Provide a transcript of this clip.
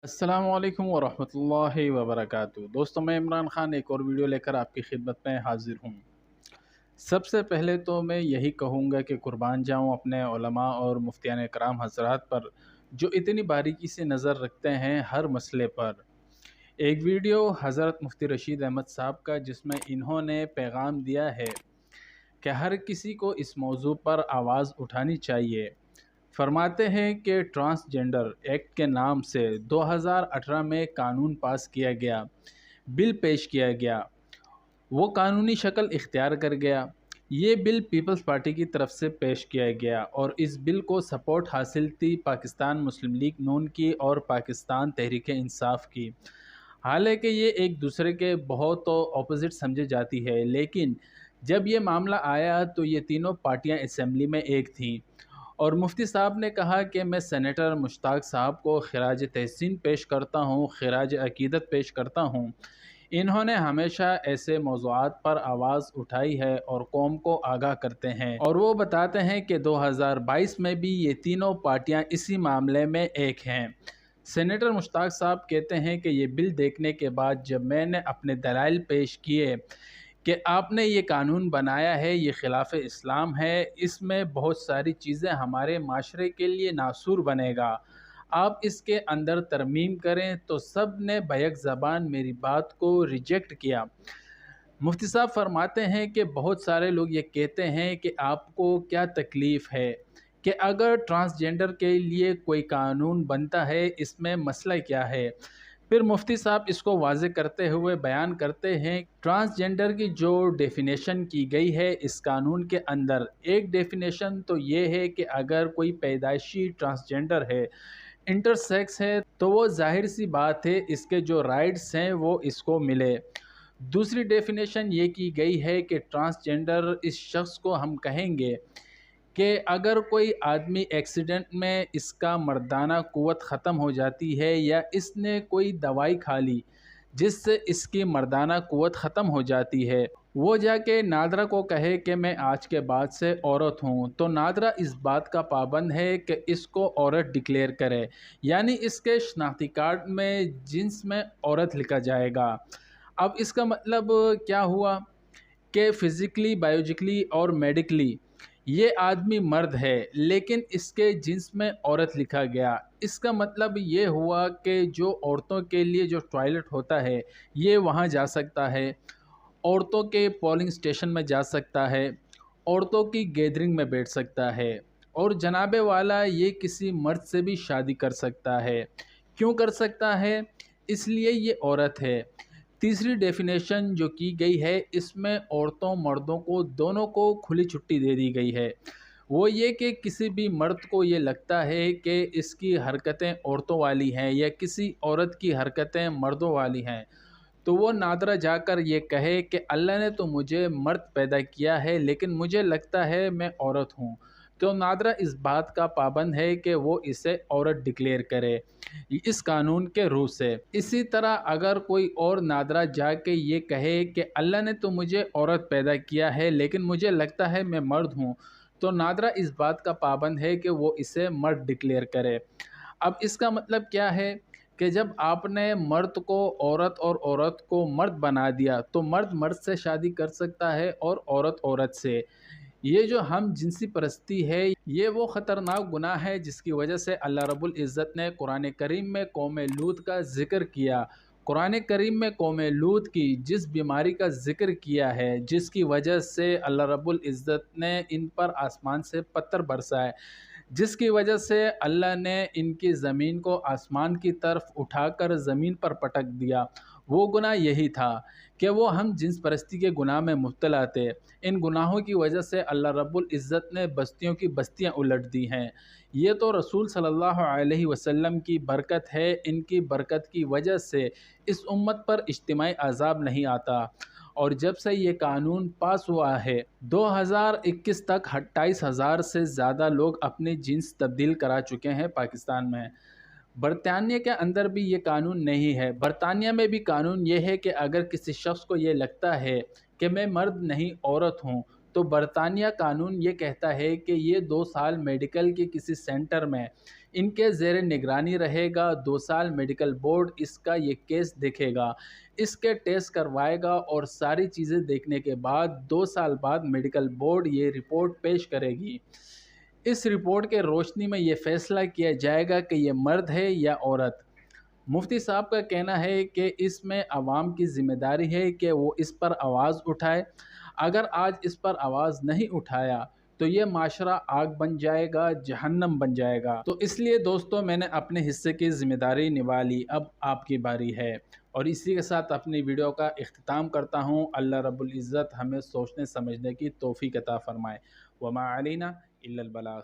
अस्सलाम वालेकुम वरहमतुल्लाहि वबरकातुहू। दोस्तों, मैं इमरान ख़ान एक और वीडियो लेकर आपकी खिदमत में हाज़िर हूँ। सबसे पहले तो मैं यही कहूँगा कि कुर्बान जाऊँ अपने उलमा और मुफ्तियान कराम हज़रात पर, जो इतनी बारीकी से नज़र रखते हैं हर मसले पर। एक वीडियो हज़रत मुफ्ती रशीद अहमद साहब का, जिसमें इन्होंने पैगाम दिया है कि हर किसी को इस मौजू पर आवाज़ उठानी चाहिए। फरमाते हैं कि ट्रांसजेंडर एक्ट के नाम से 2018 में कानून पास किया गया, बिल पेश किया गया, वो कानूनी शक्ल इख्तियार कर गया। ये बिल पीपल्स पार्टी की तरफ से पेश किया गया और इस बिल को सपोर्ट हासिल थी पाकिस्तान मुस्लिम लीग नून की और पाकिस्तान तहरीक इंसाफ की। हालांकि ये एक दूसरे के बहुत ऑपोजिट समझी जाती है, लेकिन जब ये मामला आया तो ये तीनों पार्टियां असेंबली में एक थीं और मुफ्ती साहब ने कहा कि मैं सेनेटर मुश्ताक साहब को खिराज तहसीन पेश करता हूँ, खिराज अकीदत पेश करता हूँ। इन्होंने हमेशा ऐसे मौज़ूआत पर आवाज़ उठाई है और कौम को आगाह करते हैं, और वो बताते हैं कि 2022 में भी ये तीनों पार्टियां इसी मामले में एक हैं। सेनेटर मुश्ताक साहब कहते हैं कि ये बिल देखने के बाद जब मैंने अपने दलाइल पेश किए कि आपने ये कानून बनाया है, ये खिलाफ इस्लाम है, इसमें बहुत सारी चीज़ें हमारे माशरे के लिए नासूर बनेगा, आप इसके अंदर तरमीम करें, तो सब ने बैक ज़बान मेरी बात को रिजेक्ट किया। मुफ्ती साहब फरमाते हैं कि बहुत सारे लोग ये कहते हैं कि आपको क्या तकलीफ़ है कि अगर ट्रांसजेंडर के लिए कोई कानून बनता है, इसमें मसला क्या है। फिर मुफ्ती साहब इसको वाज़े करते हुए बयान करते हैं, ट्रांसजेंडर की जो डेफिनेशन की गई है इस कानून के अंदर, एक डेफिनेशन तो ये है कि अगर कोई पैदाइशी ट्रांसजेंडर है, इंटरसेक्स है, तो वो ज़ाहिर सी बात है इसके जो राइट्स हैं वो इसको मिले। दूसरी डेफिनेशन ये की गई है कि ट्रांसजेंडर इस शख्स को हम कहेंगे कि अगर कोई आदमी एक्सीडेंट में इसका मर्दाना क़ुव्वत ख़त्म हो जाती है या इसने कोई दवाई खा ली जिससे इसकी मर्दाना क़ुव्वत ख़त्म हो जाती है, वो जाके नादरा को कहे कि मैं आज के बाद से औरत हूँ, तो नादरा इस बात का पाबंद है कि इसको औरत डिक्लेयर करे, यानी इसके शनाख्ती कार्ड में जिन्स में औरत लिखा जाएगा। अब इसका मतलब क्या हुआ कि फ़िज़िकली, बायोलॉजिकली और मेडिकली ये आदमी मर्द है, लेकिन इसके जिन्स में औरत लिखा गया। इसका मतलब ये हुआ कि जो औरतों के लिए जो टॉयलेट होता है, ये वहाँ जा सकता है, औरतों के पोलिंग स्टेशन में जा सकता है, औरतों की गैदरिंग में बैठ सकता है, और जनाबे वाला ये किसी मर्द से भी शादी कर सकता है। क्यों कर सकता है? इसलिए ये औरत है। तीसरी डेफिनेशन जो की गई है, इसमें औरतों मर्दों को दोनों को खुली छुट्टी दे दी गई है। वो ये कि किसी भी मर्द को ये लगता है कि इसकी हरकतें औरतों वाली हैं या किसी औरत की हरकतें मर्दों वाली हैं, तो वो नादरा जाकर ये कहे कि अल्लाह ने तो मुझे मर्द पैदा किया है, लेकिन मुझे लगता है मैं औरत हूँ, तो नादरा इस बात का पाबंद है कि वो इसे औरत डिक्लेयर करे इस कानून के रूह से। इसी तरह अगर कोई और नादरा जाके ये कहे कि अल्लाह ने तो मुझे औरत पैदा किया है, लेकिन मुझे लगता है मैं मर्द हूँ, तो नादरा इस बात का पाबंद है कि वो इसे मर्द डिक्लेयर करे। अब इसका मतलब क्या है कि जब आपने मर्द को औरत और औरत को मर्द बना दिया, तो मर्द मर्द से शादी कर सकता है और औरत औरत से। ये जो हम जिनसी परस्ती है, ये वो ख़तरनाक गुनाह है जिसकी वजह से अल्लाह रब्बुल इज़्ज़त ने कुरान करीम में कौम लूत का ज़िक्र किया। कुरान करीम में कौम लूत की जिस बीमारी का ज़िक्र किया है, जिसकी वजह से अल्लाह रब्बुल इज़्ज़त ने इन पर आसमान से पत्थर बरसाए, जिसकी वजह से अल्लाह ने इनकी ज़मीन को आसमान की तरफ उठाकर ज़मीन पर पटक दिया, वो गुनाह यही था कि वो हम जिन्स परस्ती के गुनाह में मुब्तला थे। इन गुनाहों की वजह से अल्लाह रब्बुल इज़्ज़त ने बस्तियों की बस्तियां उलट दी हैं। ये तो रसूल सल्लल्लाहु अलैहि वसल्लम की बरकत है, इनकी बरकत की वजह से इस उम्मत पर इज्तिमाई अज़ाब नहीं आता। और जब से ये कानून पास हुआ है, 2021 तक 28,000 से ज़्यादा लोग अपनी जिन्स तब्दील करा चुके हैं पाकिस्तान में। बरतानिया के अंदर भी ये कानून नहीं है। बरतानिया में भी कानून ये है कि अगर किसी शख्स को ये लगता है कि मैं मर्द नहीं औरत हूँ, तो बरतानिया कानून ये कहता है कि ये 2 साल मेडिकल के किसी सेंटर में ان کے زیر نگرانی رہے گا۔ 2 سال میڈیکل بورڈ اس کا یہ کیس دیکھے گا، اس کے ٹیسٹ کروائے گا اور ساری چیزیں دیکھنے کے بعد 2 سال بعد میڈیکل بورڈ یہ رپورٹ پیش کرے گی۔ اس رپورٹ کے روشنی میں یہ فیصلہ کیا جائے گا کہ یہ مرد ہے یا عورت۔ مفتی صاحب کا کہنا ہے کہ اس میں عوام کی ذمہ داری ہے کہ وہ اس پر آواز اٹھائے۔ اگر آج اس پر آواز نہیں اٹھایا تو یہ معاشرہ آگ بن جائے گا، جہنم بن جائے گا۔ تو اس لیے دوستو میں نے اپنے حصے کی ذمہ داری نبھا لی، اب آپ کی باری ہے۔ اور اسی کے ساتھ اپنی ویڈیو کا اختتام کرتا ہوں۔ اللہ رب العزت ہمیں سوچنے سمجھنے کی توفیق عطا فرمائے۔ وما علینا الا البلاغ۔